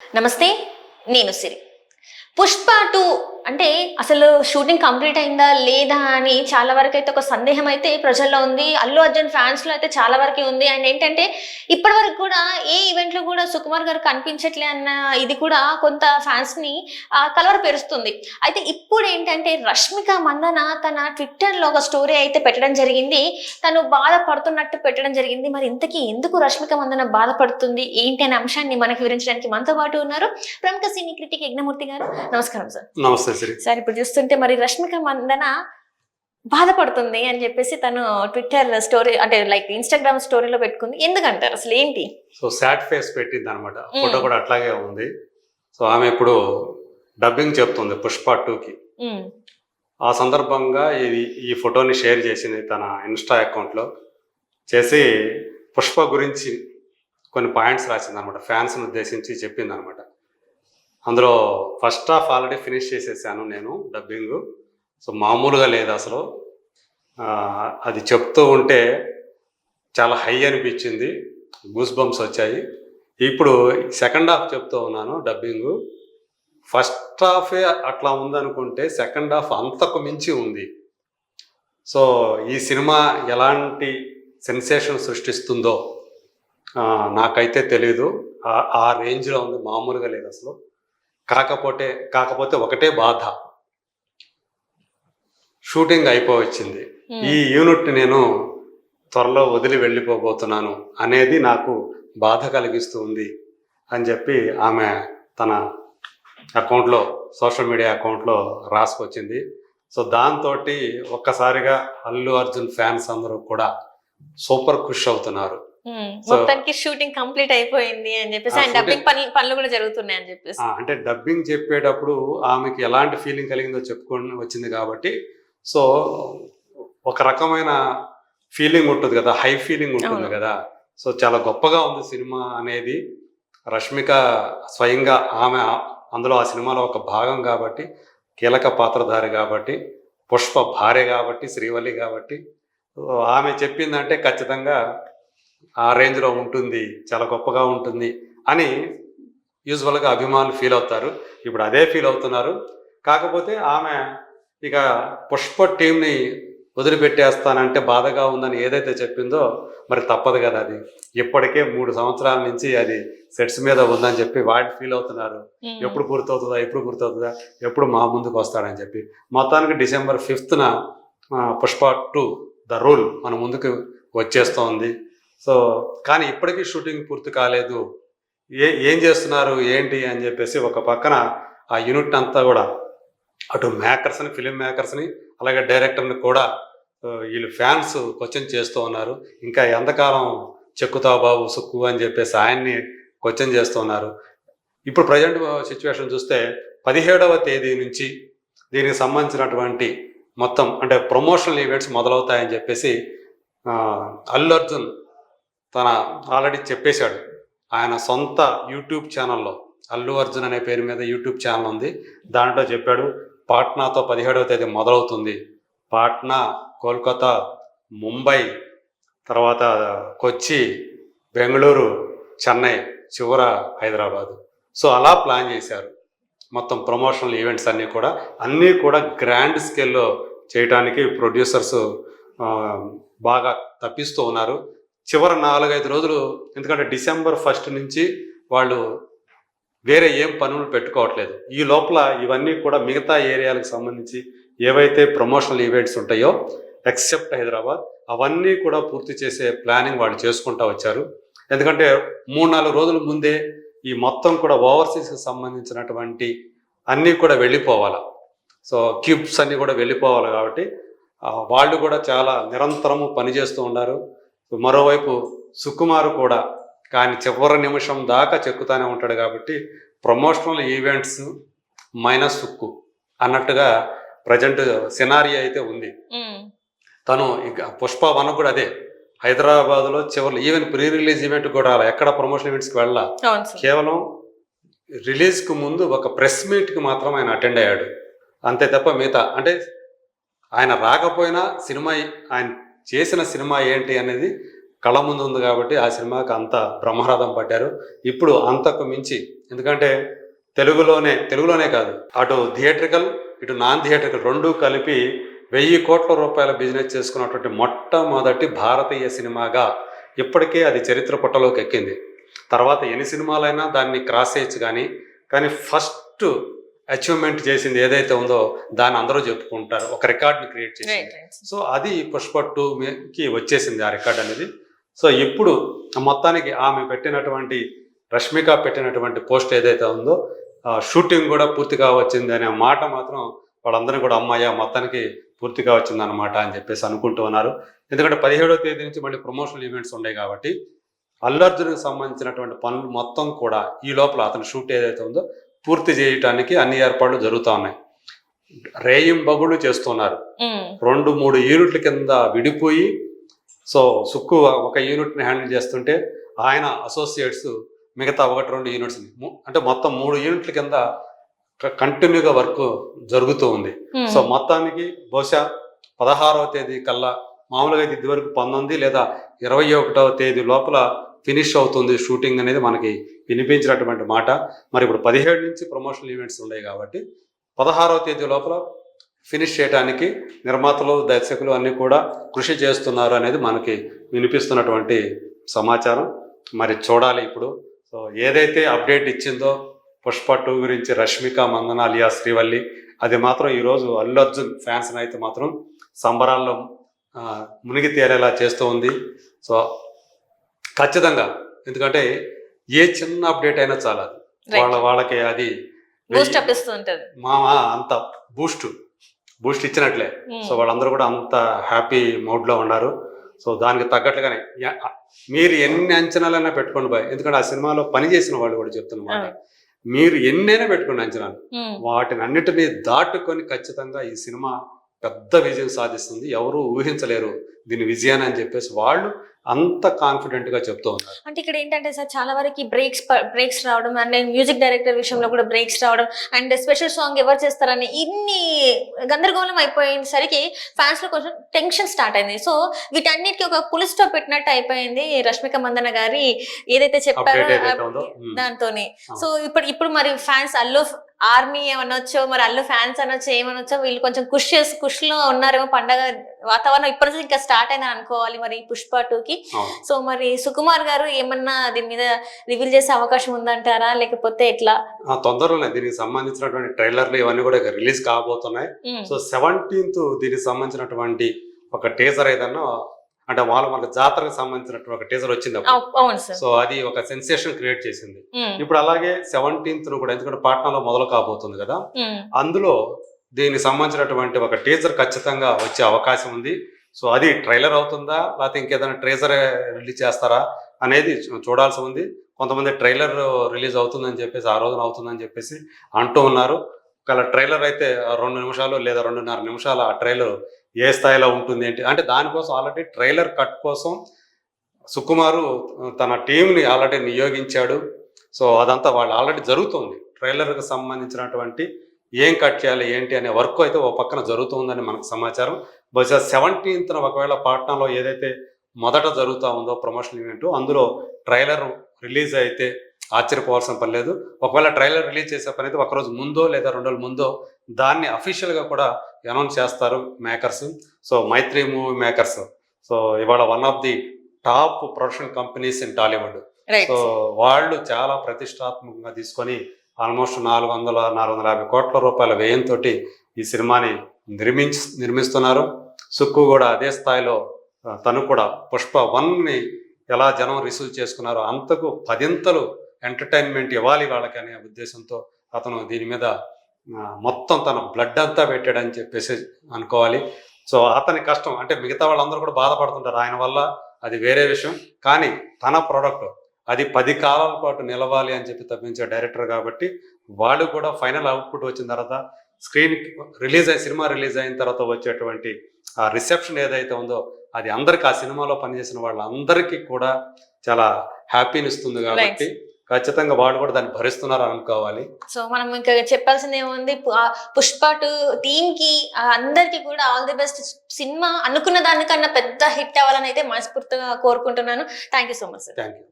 నమస్తే. నేను సిరి. 'పుష్ప 2' అంటే అసలు షూటింగ్ కంప్లీట్ అయిందా? లేదా? అని చాలా వరకైతే ఒక సందేహం అయితే ప్రజల్లో ఉంది. అల్లు అర్జున్ ఫ్యాన్స్‌లో అయితే చాలా వరకే ఉంది. అండ్ ఏంటంటే ఇప్పటి వరకు కూడా ఏ ఈవెంట్‌లో కూడా సుకుమార్ గారు కనిపించట్లే అన్న ఇది కూడా కొంత ఫ్యాన్స్‌ని కలవరపరుస్తుంది. అయితే ఇప్పుడేంటంటే రష్మిక మందన తన ట్విట్టర్‌లో ఒక స్టోరీ అయితే పెట్టడం జరిగింది. తను బాధపడుతున్నట్టు పెట్టడం జరిగింది. మరి ఇంతకీ ఎందుకు రష్మిక మందన బాధపడుతుంది? ఏంటి అనే అంశాన్ని మనకు వివరించడానికి మనతో పాటు ఉన్నారు ప్రముఖ సినీ క్రిటిక్ యజ్ఞమూర్తి గారు. నమస్కారం సార్. నమస్తే శ్రీ. సార్ ఇప్పుడు చూస్తుంటే మరి రష్మిక మందన బాధపడుతుంది అని చెప్పేసి తను ట్విట్టర్ స్టోరీ అంటే లైక్ ఇన్‌స్టాగ్రామ్ స్టోరీలో పెట్టుకుంది. ఎందుకంటారు? అసలు ఏంటి? సో సాడ్ ఫేస్ పెట్టింది అనమాట. ఫోటో కూడా అట్లాగే ఉంది. సో ఆమె ఇప్పుడు డబ్బింగ్ చెప్తుంది 'పుష్ప 2'కి. ఆ సందర్భంగా ఈ ఫోటోని షేర్ చేసింది తన ఇన్స్టా అకౌంట్లో. చేసి పుష్ప గురించి కొన్ని పాయింట్స్ రాసింది అనమాట. ఫ్యాన్స్ని ఉద్దేశించి చెప్పింది అనమాట. అందులో ఫస్ట్ హాఫ్ ఆల్రెడీ ఫినిష్ చేసేసాను నేను డబ్బింగ్. సో మామూలుగా లేదు అసలు. అది చెప్తూ ఉంటే చాలా హై అనిపించింది, గూస్ బంప్స్ వచ్చాయి. ఇప్పుడు సెకండ్ హాఫ్ చెప్తూ ఉన్నాను డబ్బింగ్. ఫస్ట్ హాఫే అట్లా ఉందనుకుంటే సెకండ్ హాఫ్ అంతకు మించి ఉంది. సో ఈ సినిమా ఎలాంటి సెన్సేషన్ సృష్టిస్తుందో నాకైతే తెలీదు. ఆ రేంజ్లో ఉంది, మామూలుగా లేదు అసలు. కాకపోతే ఒకటే బాధ, షూటింగ్ అయిపోవచ్చింది. ఈ యూనిట్ని నేను త్వరలో వదిలి వెళ్ళిపోబోతున్నాను అనేది నాకు బాధ కలిగిస్తుంది అని చెప్పి ఆమె తన అకౌంట్లో, సోషల్ మీడియా అకౌంట్లో రాసుకొచ్చింది. సో దాంతో ఒక్కసారిగా అల్లు అర్జున్ ఫ్యాన్స్ అందరూ కూడా సూపర్ ఖుష్ అవుతున్నారు. మొత్తానికి షూటింగ్ కంప్లీట్ అయిపోయింది అని చెప్పేసి అండ్ డబ్బింగ్ పనులు కూడా జరుగుతున్నాయి అని చెప్పేసి. అంటే డబ్బింగ్ చెప్పేటప్పుడు ఆమెకి ఎలాంటి ఫీలింగ్ కలిగిందో చెప్పుకొని వచ్చింది కాబట్టి సో ఒక రకమైన ఫీలింగ్ ఉంటుంది కదా, హై ఫీలింగ్ ఉంటుంది కదా. సో చాలా గొప్పగా ఉంది సినిమా అనేది. రష్మిక స్వయంగా ఆమె అందులో ఆ సినిమాలో ఒక భాగం కాబట్టి, కీలక పాత్రధారి కాబట్టి, పుష్ప భార్య కాబట్టి, శ్రీవల్లి కాబట్టి ఆమె చెప్పిందంటే ఖచ్చితంగా ఆ రేంజ్లో ఉంటుంది, చాలా గొప్పగా ఉంటుంది అని యూజువల్గా అభిమానులు ఫీల్ అవుతారు. ఇప్పుడు అదే ఫీల్ అవుతున్నారు. కాకపోతే ఆమె ఇక పుష్ప టీంని వదిలిపెట్టేస్తానంటే బాధగా ఉందని ఏదైతే చెప్పిందో మరి తప్పదు కదా. అది ఇప్పటికే 3 సంవత్సరాల నుంచి అది సెట్స్ మీద ఉందని చెప్పి వాటి ఫీల్ అవుతున్నారు. ఎప్పుడు పూర్తవుతుందా, ఎప్పుడు మా ముందుకు వస్తాడని చెప్పి. మొత్తానికి December 5th Pushpa 2 the rule మన ముందుకు వచ్చేస్తోంది. సో కానీ ఇప్పటికీ షూటింగ్ పూర్తి కాలేదు. ఏం చేస్తున్నారు ఏంటి అని చెప్పేసి ఒక పక్కన ఆ యూనిట్ అంతా కూడా అటు మేకర్స్ని, ఫిలిం మేకర్స్ని, అలాగే డైరెక్టర్ని కూడా వీళ్ళు ఫ్యాన్స్ క్వశ్చన్ చేస్తూ ఉన్నారు. ఇంకా ఎంతకాలం చెక్కుతావు బాబు సుక్కు అని చెప్పేసి ఆయన్ని క్వశ్చన్ చేస్తూ ఉన్నారు. ఇప్పుడు ప్రజెంట్ సిచ్యువేషన్ చూస్తే 17వ తేదీ నుంచి దీనికి సంబంధించినటువంటి మొత్తం అంటే ప్రమోషనల్ ఈవెంట్స్ మొదలవుతాయని చెప్పేసి అల్లు అర్జున్ తన ఆల్రెడీ చెప్పేశాడు. ఆయన సొంత యూట్యూబ్ ఛానల్లో, అల్లు అర్జున్ అనే పేరు మీద యూట్యూబ్ ఛానల్ ఉంది, దాంట్లో చెప్పాడు పాట్నాతో 17వ తేదీ మొదలవుతుంది. పాట్నా, కోల్కతా, ముంబై, తర్వాత కొచ్చి, బెంగళూరు, చెన్నై, చివర హైదరాబాదు. సో అలా ప్లాన్ చేశారు. మొత్తం ప్రమోషనల్ ఈవెంట్స్ అన్నీ కూడా గ్రాండ్ స్కేల్లో చేయడానికి ప్రొడ్యూసర్స్ బాగా తప్పిస్తూ ఉన్నారు. చివరి 4-5 రోజులు, ఎందుకంటే December 1st నుంచి వాళ్ళు వేరే ఏం పనులు పెట్టుకోవట్లేదు. ఈ లోపల ఇవన్నీ కూడా మిగతా ఏరియాలకు సంబంధించి ఏవైతే ప్రమోషనల్ ఈవెంట్స్ ఉంటాయో ఎక్సెప్ట్ హైదరాబాద్ అవన్నీ కూడా పూర్తి చేసే ప్లానింగ్ వాళ్ళు చేసుకుంటూ వచ్చారు. ఎందుకంటే 3-4 రోజుల ముందే ఈ మొత్తం కూడా ఓవర్సీస్కి సంబంధించినటువంటి అన్నీ కూడా వెళ్ళిపోవాలి. సో క్యూబ్స్ అన్నీ కూడా వెళ్ళిపోవాలి కాబట్టి వాళ్ళు కూడా చాలా నిరంతరము పనిచేస్తూ ఉన్నారు. మరోవైపు సుకుమార్ కూడా కానీ చివరి నిమిషం దాకా చెక్కుతానే ఉంటాడు కాబట్టి ప్రమోషనల్ ఈవెంట్స్ మైనస్ సుక్కు అన్నట్టుగా ప్రజెంట్ సినారియో అయితే ఉంది. తను ఇక పుష్ప 1 కూడా అదే, హైదరాబాద్లో చివరిలో ఈవెన్ ప్రీ రిలీజ్ ఈవెంట్ కూడా ఎక్కడ ప్రమోషన్ ఈవెంట్స్కి వెళ్ళా, కేవలం రిలీజ్కి ముందు ఒక ప్రెస్ మీట్కి మాత్రం ఆయన అటెండ్ అయ్యాడు అంతే తప్ప మిగతా అంటే ఆయన రాకపోయినా సినిమా, ఆయన చేసిన సినిమా ఏంటి అనేది కళ్ళ ముందు ఉంది కాబట్టి ఆ సినిమాకి అంత బ్రహ్మరథం పట్టారు. ఇప్పుడు అంతకు మించి, ఎందుకంటే తెలుగులోనే కాదు, అటు థియేట్రికల్ ఇటు నాన్ థియేట్రికల్ రెండూ కలిపి 1000 కోట్ల రూపాయల బిజినెస్ చేసుకున్నటువంటి మొట్టమొదటి భారతీయ సినిమాగా ఇప్పటికే అది చరిత్ర పుటలోకి ఎక్కింది. తర్వాత ఎన్ని సినిమాలైనా దాన్ని క్రాస్ చేయొచ్చు, కానీ ఫస్ట్ అచీవ్మెంట్ చేసింది ఏదైతే ఉందో దాన్ని అందరూ చెప్పుకుంటారు, ఒక రికార్డ్ని క్రియేట్ చేసింది. సో అది పుష్ప 2కి వచ్చేసింది ఆ రికార్డ్ అనేది. సో ఇప్పుడు మొత్తానికి ఆమె పెట్టినటువంటి, రష్మిక పెట్టినటువంటి పోస్ట్ ఏదైతే ఉందో షూటింగ్ కూడా పూర్తిగా వచ్చింది అనే మాట మాత్రం వాళ్ళందరూ కూడా అమ్మాయ మొత్తానికి పూర్తిగా వచ్చింది అన్నమాట అని చెప్పేసి అనుకుంటూ ఉన్నారు. ఎందుకంటే 17వ తేదీ నుంచి మళ్ళీ ప్రమోషనల్ ఈవెంట్స్ ఉన్నాయి కాబట్టి అల్లు అర్జున్కి సంబంధించినటువంటి పనులు మొత్తం కూడా ఈ లోపల అతని షూట్ ఏదైతే ఉందో పూర్తి చేయడానికి అన్ని ఏర్పాట్లు జరుగుతూ ఉన్నాయి. రేయింబగుళ్ళు చేస్తున్నారు. 2-3 యూనిట్ల కింద విడిపోయి, సో సుక్కు ఒక యూనిట్ని హ్యాండిల్ చేస్తుంటే ఆయన అసోసియేట్స్ మిగతా 1-2 యూనిట్స్ని, అంటే మొత్తం 3 యూనిట్ల కింద కంటిన్యూగా వర్క్ జరుగుతూ ఉంది. సో మొత్తానికి బహుశా 16వ తేదీ కల్లా, మామూలుగా ఇది వరకు 19 లేదా 21వ తేదీ లోపల ఫినిష్ అవుతుంది షూటింగ్ అనేది మనకి వినిపించినటువంటి మాట. మరి ఇప్పుడు 17 నుంచి ప్రమోషనల్ ఈవెంట్స్ ఉన్నాయి కాబట్టి 16వ తేదీ లోపల ఫినిష్ చేయడానికి నిర్మాతలు, దర్శకులు అన్నీ కూడా కృషి చేస్తున్నారు అనేది మనకి వినిపిస్తున్నటువంటి సమాచారం. మరి చూడాలి ఇప్పుడు. సో ఏదైతే అప్డేట్ ఇచ్చిందో పుష్ప 2 గురించి రష్మిక మందన అలియా శ్రీవల్లి, అది మాత్రం ఈరోజు అల్లు అర్జున్ ఫ్యాన్స్ని అయితే మాత్రం సంబరాల్లో మునిగి తేరేలా చేస్తూ ఉంది. సో ఖచ్చితంగా, ఎందుకంటే ఏ చిన్న అప్డేట్ అయినా చాలా వాళ్ళకి అది మామ అంత బూస్ట్ ఇచ్చినట్లే. సో వాళ్ళందరూ కూడా అంత హ్యాపీ మోడ్లో ఉన్నారు. సో దానికి తగ్గట్లుగానే మీరు ఎన్ని అంచనాలైనా పెట్టుకోండి బాయ్, ఎందుకంటే ఆ సినిమాలో పనిచేసిన వాళ్ళు కూడా చెప్తున్నమాట, మీరు ఎన్నైనా పెట్టుకోండి అంచనాలు, వాటిని అన్నిటినీ దాటుకొని ఖచ్చితంగా ఈ సినిమా పెద్ద విజయం సాధిస్తుంది, ఎవరు ఊహించలేరు దీని విజయాన్ని అని చెప్పేసి వాళ్ళు అంత కాన్ఫిడెంట్ గా చెప్తూ ఉన్నారు. అంటే ఇక్కడ ఏంటంటే సార్, చాలా వరకు బ్రేక్స్ రావడం, అండ్ మ్యూజిక్ డైరెక్టర్ విషయంలో కూడా బ్రేక్స్ రావడం, అండ్ స్పెషల్ సాంగ్ ఎవరు చేస్తారని ఇన్ని గందరగోళం అయిపోయేసరికి ఫ్యాన్స్ లో కొంచెం టెన్షన్ స్టార్ట్ అయింది. సో వీటన్నిటికీ ఒక పుల్ స్టాప్ పెట్టినట్టు అయిపోయింది రష్మిక మందన గారి ఏదైతే చెప్పారో దాంతోని. సో ఇప్పుడు మరి ఫ్యాన్స్ అల్లు ఆర్మీ ఏమనొచ్చో, మరి అల్లు ఫ్యాన్స్ అనొచ్చో ఏమనొచ్చో, వీళ్ళు కొంచెం ఖుష్ లో ఉన్నారేమో, పండగ వాతావరణం ఇప్పటి నుంచి ఇంకా స్టార్ట్ అయిందని అనుకోవాలి మరి పుష్ప 2కి. సో మరి సుకుమార్ గారు ఏమన్నా దీని మీద రివీల్ చేసే అవకాశం ఉందంటారా, లేకపోతే ఎట్లా? తొందరలోనే దీనికి సంబంధించినటువంటి ట్రైలర్లు ఇవన్నీ కూడా రిలీజ్ కాబోతున్నాయి. సో 17th దీనికి సంబంధించినటువంటి ఒక టీజర్ ఏదన్నా, అంటే వాళ్ళు మనకు జాతరకు సంబంధించినటువంటి ఒక టీజర్ వచ్చింది. సో అది ఒక సెన్సేషన్ క్రియేట్ చేసింది. ఇప్పుడు అలాగే 17th కూడా, ఎందుకంటే పాట్నాలో మొదలు కాబోతుంది కదా, అందులో దీనికి సంబంధించినటువంటి ఒక టీజర్ ఖచ్చితంగా వచ్చే అవకాశం ఉంది. సో అది ట్రైలర్ అవుతుందా, లేకపోతే ఇంకేదైనా టీజర్ రిలీజ్ చేస్తారా అనేది చూడాల్సి ఉంది. కొంతమంది ట్రైలర్ రిలీజ్ అవుతుందని చెప్పేసి, ఆ రోజున అవుతుందని చెప్పేసి అంటూ ఉన్నారు. ఒకవేళ ట్రైలర్ అయితే 2 నిమిషాలు లేదా 2.5 నిమిషాలు ఆ ట్రైలర్ ఏ స్థాయిలో ఉంటుంది ఏంటి అంటే, దానికోసం ఆల్రెడీ ట్రైలర్ కట్ కోసం సుకుమారు తన టీంని ఆల్రెడీ నియోగించాడు. సో అదంతా వాళ్ళు ఆల్రెడీ జరుగుతుంది. ట్రైలర్కి సంబంధించినటువంటి ఏం కట్ చేయాలి ఏంటి అనే వర్క్ అయితే ఓ పక్కన జరుగుతుందని మనకు సమాచారం. బహుశా 17th ఒకవేళ పాట్నాలో ఏదైతే మొదట జరుగుతూ ఉందో ప్రమోషన్ ఈవెంట్, అందులో ట్రైలర్ రిలీజ్ అయితే ఆశ్చర్యపోవాల్సిన పని లేదు. ఒకవేళ ట్రైలర్ రిలీజ్ చేసే పని అయితే ఒకరోజు ముందో లేదా 2 రోజుల ముందో దాన్ని అఫీషియల్గా కూడా అనౌన్స్ చేస్తారు మేకర్స్. సో మైత్రి మూవీ మేకర్స్, సో ఇవాళ one of the top production companies in Tollywood. So వాళ్ళు చాలా ప్రతిష్టాత్మకంగా తీసుకొని ఆల్మోస్ట్ 450 కోట్ల రూపాయల వ్యయంతో ఈ సినిమాని నిర్మిస్తున్నారు. సుక్కు కూడా అదే స్థాయిలో, తను కూడా పుష్ప 1ని ఎలా జనం రిసీవ్ చేసుకున్నారో అంతకు 10ంతలు ఎంటర్టైన్మెంట్ ఇవ్వాలి వాళ్ళకి అనే ఉద్దేశంతో అతను దీని మీద మొత్తం తన బ్లడ్ అంతా పెట్టాడని చెప్పేసి అనుకోవాలి. సో అతని కష్టం అంటే, మిగతా వాళ్ళందరూ కూడా బాధపడుతుంటారు ఆయన వల్ల, అది వేరే విషయం, కానీ తన ప్రోడక్ట్ అది 10 కాలాల పాటు నిలవాలి అని చెప్పి తప్పించే డైరెక్టర్ కాబట్టి వాళ్ళు కూడా ఫైనల్ అవుట్పుట్ వచ్చిన తర్వాత సినిమా రిలీజ్ అయిన తర్వాత వచ్చేటువంటి ఆ రిసెప్షన్ ఏదైతే ఉందో అది అందరికి, ఆ సినిమాలో పనిచేసిన వాళ్ళందరికీ కూడా చాలా హ్యాపీని ఇస్తుంది. కాబట్టి ఖచ్చితంగా వాళ్ళు కూడా దాన్ని భరిస్తున్నారు అనుకోవాలి. సో మనం ఇంకా చెప్పాల్సింది ఏముంది, పుష్ప 2 టీమ్ కి అందరికి కూడా ఆల్ ది బెస్ట్. సినిమా అనుకున్న దానికన్నా పెద్ద హిట్ అవ్వాలని అయితే మనస్ఫూర్తిగా కోరుకుంటున్నాను. Thank you so much sir. Thank you.